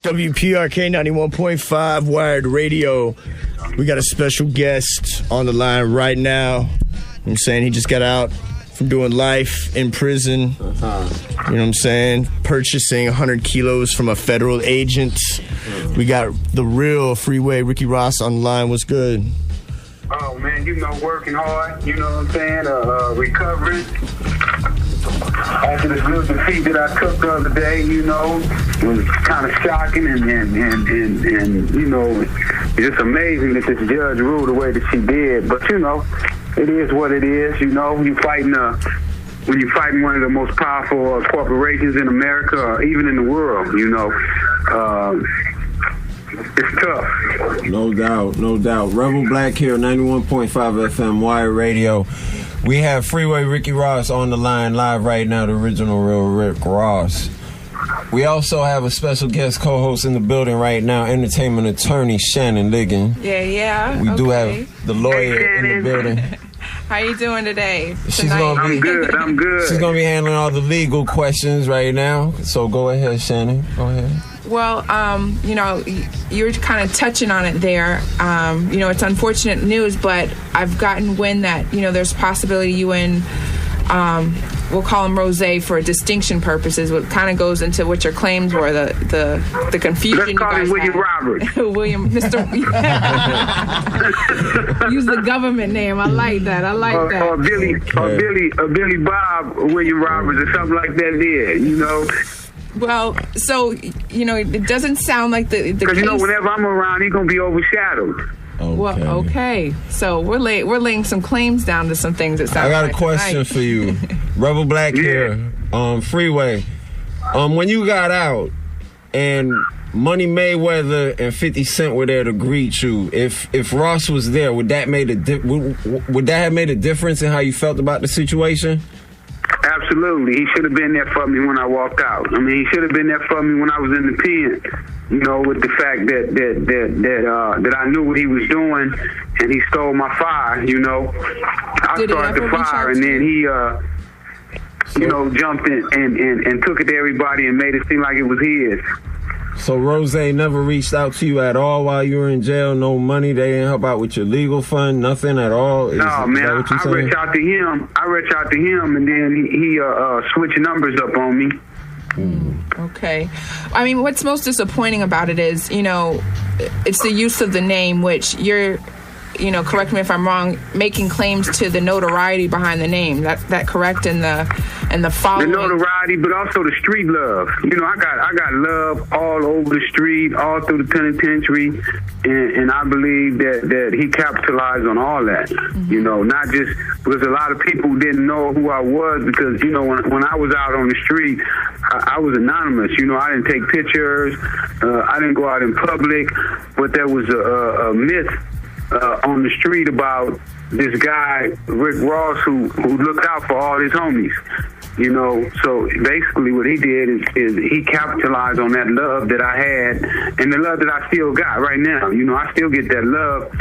WPRK 91.5 Wired Radio. We got a special guest on the line right now. I'm saying he just got out from doing life in prison. You know what I'm saying? Purchasing 100 kilos from a federal agent. We got the real Freeway, Ricky Ross, on the line. What's good? Oh, man, working hard, you know what I'm saying? Recovering. After the good defeat that I took the other day, it was kind of shocking and it's just amazing that this judge ruled the way that she did. But, it is what it is. When you're fighting one of the most powerful corporations in America or even in the world, it's tough. No doubt. Rebel Black here, 91.5 FM, Wire Radio. We have Freeway Ricky Ross on the line live right now, the original real Rick Ross. We also have a special guest co-host in the building right now, entertainment attorney Shannon Ligon. Yeah. We do have the lawyer in the building. How you doing today? I'm good. She's going to be handling all the legal questions right now. So go ahead, Shannon. Go ahead. Well, you're kind of touching on it there. It's unfortunate news, but I've gotten wind that, there's a possibility you and, we'll call him Rozay for distinction purposes, what kind of goes into what your claims were, the confusion. Let's call him William Roberts. Mr. Use the government name. I like that. Or Billy Bob or William Roberts or something like that. Well, so, it doesn't sound like the because, whenever I'm around, he's going to be overshadowed. Okay. Well, okay. So we're laying some claims down to some things that sound. I got a question for you. Rebel Black here, Freeway. When you got out and Money Mayweather and 50 Cent were there to greet you, if Ross was there, would that have made a difference in how you felt about the situation? Absolutely. He should have been there for me when I walked out. He should have been there for me when I was in the pen. With the fact that I knew what he was doing and he stole my fire, I started the fire and then he jumped in and took it to everybody and made it seem like it was his. So Rozay never reached out to you at all while you were in jail? No money? They didn't help out with your legal fund? Nothing at all? No, man. I reached out to him, and then he switched numbers up on me. Okay. What's most disappointing about it is, it's the use of the name, which you're, correct me if I'm wrong, making claims to the notoriety behind the name. That correct? And the following. The notoriety, but also the street love. I got love all over the street, all through the penitentiary, and I believe that he capitalized on all that. Mm-hmm. Not just because a lot of people didn't know who I was because, when I was out on the street, I was anonymous. I didn't take pictures. I didn't go out in public, but there was a myth on the street about this guy, Rick Ross, who looked out for all his homies. So basically what he did is he capitalized on that love that I had and the love that I still got right now. I still get that love.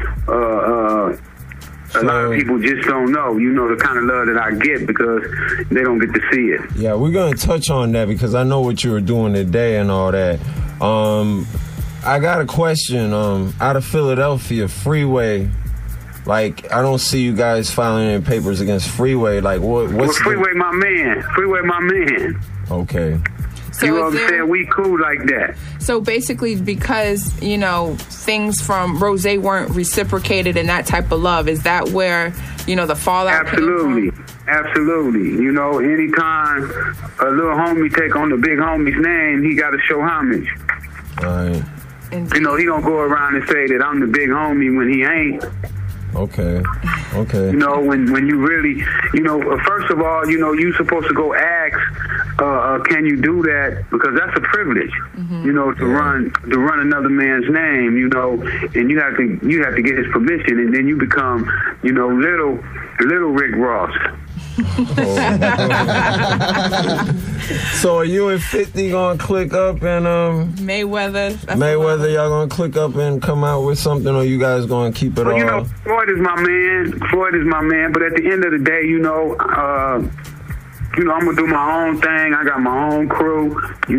A lot of people just don't know, the kind of love that I get because they don't get to see it. Yeah, we're going to touch on that because I know what you were doing today and all that. I got a question. Out of Philadelphia, Freeway, I don't see you guys filing any papers against Freeway. What's Freeway my man. Freeway my man. Okay. So you know what I'm saying? We cool like that. So basically because, things from Rozay weren't reciprocated in that type of love, is that where, the fallout Absolutely. came from? Absolutely. Anytime a little homie take on the big homie's name, he got to show homage. All right. He don't go around and say that I'm the big homie when he ain't. Okay. When you really, first of all, you're supposed to go ask, can you do that? Because that's a privilege, to run another man's name, and you have to get his permission, and then you become, little Rick Ross. So are you and 50 gonna click up and Mayweather, y'all gonna click up and come out with something, or you guys gonna keep it all? Floyd is my man, but at the end of the day, I'm gonna do my own thing. I got my own crew. We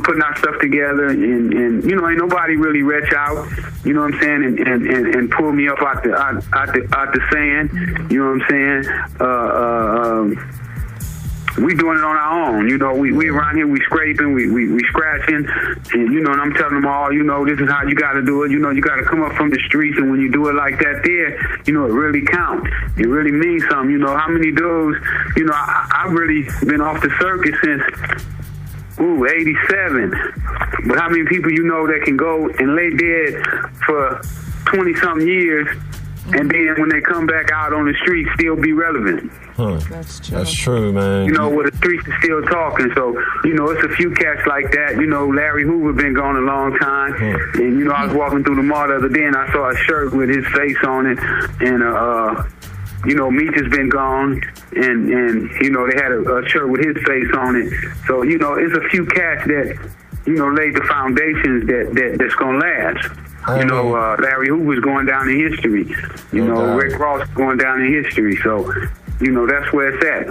putting our stuff together, and ain't nobody really reach out. You know what I'm saying? And pull me up out the sand. You know what I'm saying? We doing it on our own. We around here, we scraping, we scratching, and and I'm telling them all, this is how you got to do it. You got to come up from the streets, and when you do it like that, it really counts. It really means something. How many dudes? I've really been off the circuit since 87. But how many people that can go and lay dead for 20-something years, and then when they come back out on the street, still be relevant? Huh. That's true, man. Where the streets are still talking. So, it's a few cats like that. Larry Hoover been gone a long time. And, I was walking through the mall the other day, and I saw a shirt with his face on it. And, Meech has been gone. And they had a shirt with his face on it. So, it's a few cats that, laid the foundations that's going to last. Larry Hoover's going down in history. Rick Ross going down in history. So, that's where it's at.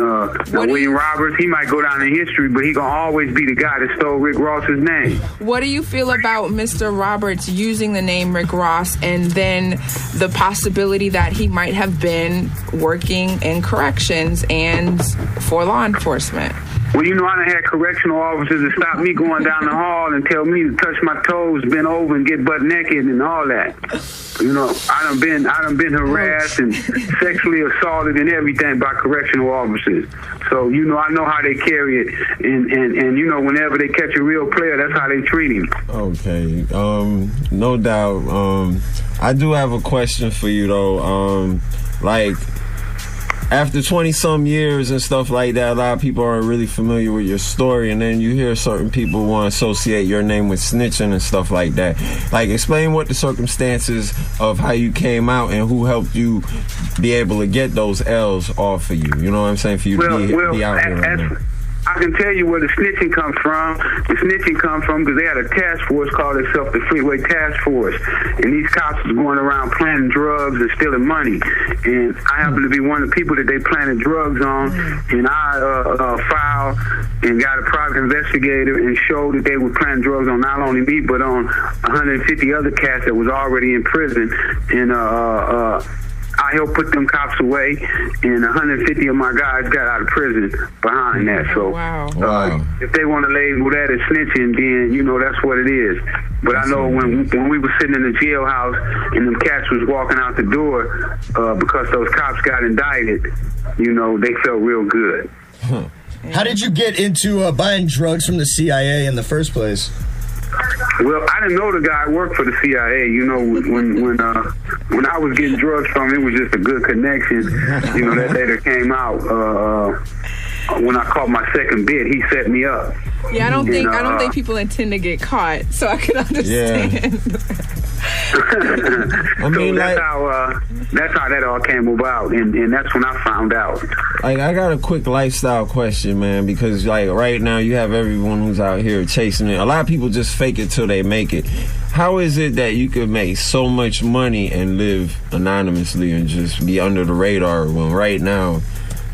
William Roberts, he might go down in history, but he gonna always be the guy that stole Rick Ross's name. What do you feel about Mr. Roberts using the name Rick Ross, and then the possibility that he might have been working in corrections and for law enforcement? Well, I done had correctional officers that stop me going down the hall and tell me to touch my toes, bend over, and get butt naked and all that. I done been harassed and sexually assaulted and everything by correctional officers. So, I know how they carry it. And whenever they catch a real player, that's how they treat him. Okay. No doubt. I do have a question for you, though. After 20-some years and stuff like that, a lot of people aren't really familiar with your story, and then you hear certain people want to associate your name with snitching and stuff like that. Explain what the circumstances of how you came out and who helped you be able to get those L's off of you. You know what I'm saying? For you to be out here right now. I can tell you where the snitching comes from. The snitching comes from because they had a task force called itself the Freeway Task Force. And these cops was going around planting drugs and stealing money. And I happen to be one of the people that they planted drugs on. And I filed and got a private investigator and showed that they were planting drugs on not only me, but on 150 other cats that was already in prison. And I helped put them cops away, and 150 of my guys got out of prison behind that. So if they want to label that as snitching, then, that's what it is. But I know when we were sitting in the jailhouse and them cats was walking out the door because those cops got indicted, they felt real good. How did you get into buying drugs from the CIA in the first place? Well, I didn't know the guy worked for the CIA. When I was getting drugs from him, it was just a good connection. That later came out. When I caught my second bid, he set me up. Yeah, I don't think people intend to get caught, so I could understand. Yeah. That's how that all came about, and that's when I found out. I got a quick lifestyle question, man, because right now you have everyone who's out here chasing it. A lot of people just fake it till they make it. How is it that you could make so much money and live anonymously and just be under the radar when right now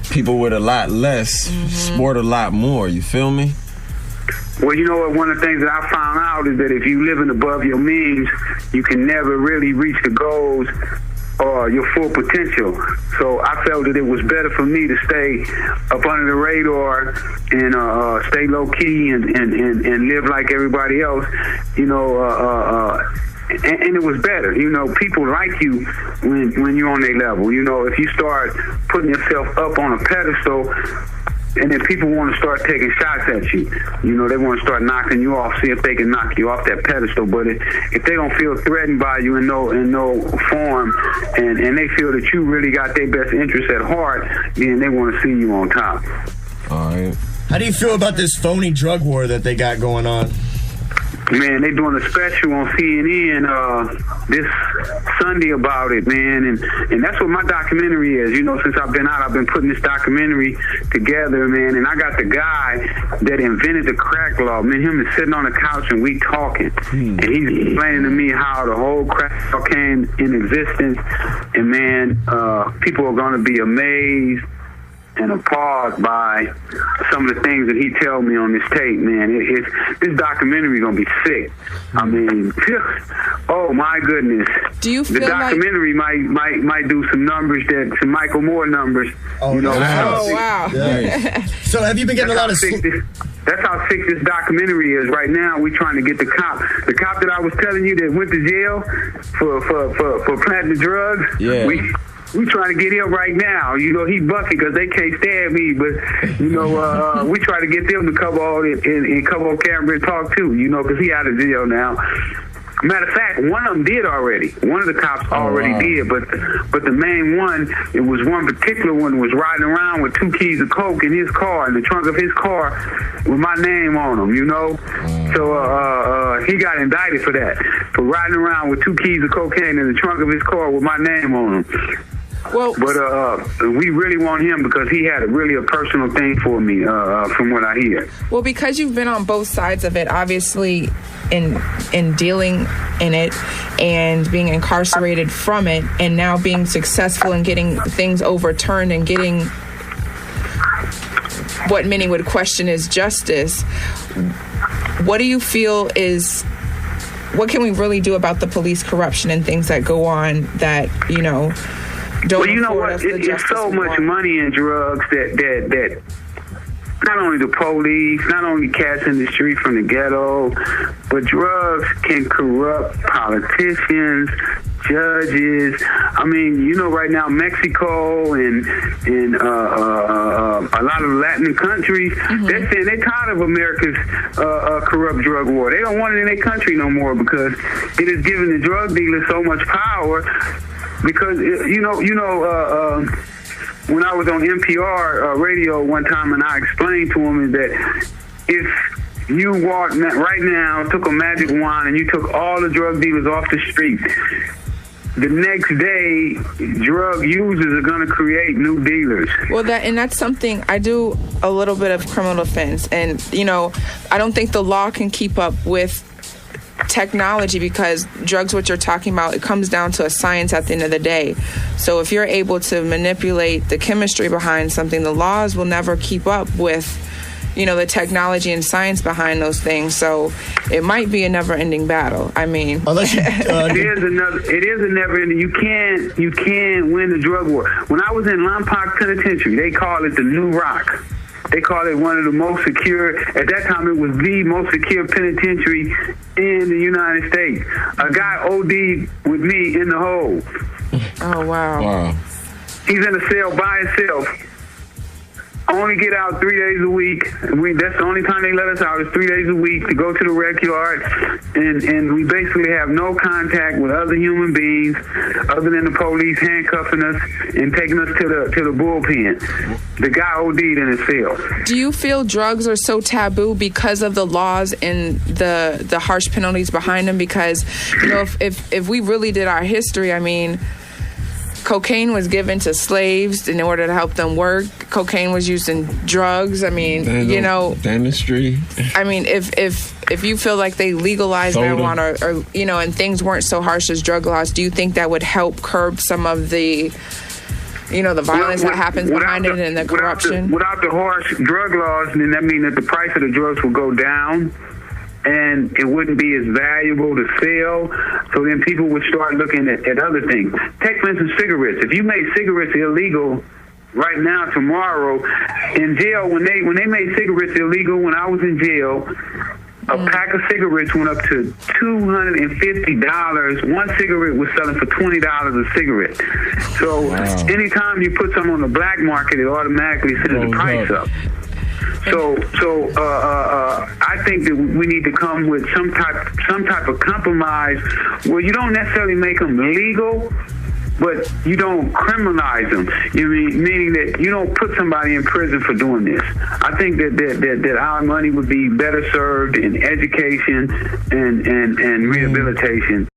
people with a lot less sport a lot more? You feel me? Well, one of the things that I found out is that if you living above your means, you can never really reach the goals or your full potential. So I felt that it was better for me to stay up under the radar and stay low key and live like everybody else, and it was better. People like you when you're on their level. If you start putting yourself up on a pedestal, and then people want to start taking shots at you. They want to start knocking you off, see if they can knock you off that pedestal. But if they don't feel threatened by you in no form, and they feel that you really got their best interests at heart, then they want to see you on top. All right. How do you feel about this phony drug war that they got going on? Man, they doing a special on CNN this Sunday about it, man, and that's what my documentary is. Since I've been out, I've been putting this documentary together, man, and I got the guy that invented the crack law. Man, him is sitting on the couch and we talking, and he's explaining to me how the whole crack law came in existence, and man, people are going to be amazed and appalled by some of the things that he tells me on this tape, man. This documentary gonna be sick. I mean, oh my goodness. Do you feel the documentary might do some numbers, some Michael Moore numbers? Oh, you know. Oh wow. Nice. So have you been getting a lot of? That's how sick this documentary is. Right now, we're trying to get the cop that I was telling you that went to jail for planting the drugs. Yeah. We trying to get him right now. You know, he bucking because they can't stand me. But, you know, we try to get them to come on and come on camera and talk too, you know, because he out of jail now. Matter of fact, one of them did already. One of the cops already did, but the main one, it was one particular one was riding around with 2 keys of coke in his car, in the trunk of his car, with my name on them, you know. So he got indicted for that, for riding around with 2 keys of cocaine in the trunk of his car with my name on them. Well, but we really want him because he had a personal thing for me, from what I hear. Well, because you've been on both sides of it, obviously, in dealing in it and being incarcerated from it, and now being successful in getting things overturned and getting what many would question is justice. What do you feel is? What can we really do about the police corruption and things that go on that, you know? Well, you know what? It's so much money in drugs that not only the police, not only cats in the street from the ghetto, but drugs can corrupt politicians, judges. I mean, you know, right now Mexico and a lot of Latin countries, they're saying they're tired of America's corrupt drug war. They don't want it in their country no more because it is giving the drug dealers so much power. Because, you know, when I was on NPR radio one time and I explained to them is that if you walked right now, took a magic wand and you took all the drug dealers off the street, the next day, drug users are going to create new dealers. Well, that's something. I do a little bit of criminal defense, and, you know, I don't think the law can keep up with technology because drugs, what you're talking about, it comes down to a science at the end of the day. So if you're able to manipulate the chemistry behind something, the laws will never keep up with, you know, the technology and science behind those things. So it might be a never-ending battle. I mean, unless you, it is a never-ending. You can't win the drug war. When I was in Lompoc Penitentiary, they call it the New Rock. They call it one of the most secure, at that time it was the most secure penitentiary in the United States. A guy OD'd with me in the hole. Oh, wow. He's in a cell by himself. Only get out 3 days a week. That's the only time they let us out is 3 days a week to go to the rec yard, and we basically have no contact with other human beings other than the police handcuffing us and taking us to the bullpen. The guy OD'd in his cell. Do you feel drugs are so taboo because of the laws and the harsh penalties behind them? Because, you know, if we really did our history, I mean, cocaine was given to slaves in order to help them work. Cocaine was used in drugs. I mean, you know, dentistry. I mean, if you feel like they legalized marijuana or you know, and things weren't so harsh as drug laws, do you think that would help curb some of the, you know, the violence that happens behind it and the corruption? Without the harsh drug laws, then that means that the price of the drugs will go down. And it wouldn't be as valuable to sell, so then people would start looking at other things. Take, for instance, cigarettes. If you made cigarettes illegal right now, tomorrow, in jail, when they made cigarettes illegal, when I was in jail, a pack of cigarettes went up to $250. One cigarette was selling for $20 a cigarette. So anytime you put something on the black market, it automatically sends the price up. So I think that we need to come with some type of compromise where you don't necessarily make them legal, but you don't criminalize them. Meaning that you don't put somebody in prison for doing this. I think that our money would be better served in education and rehabilitation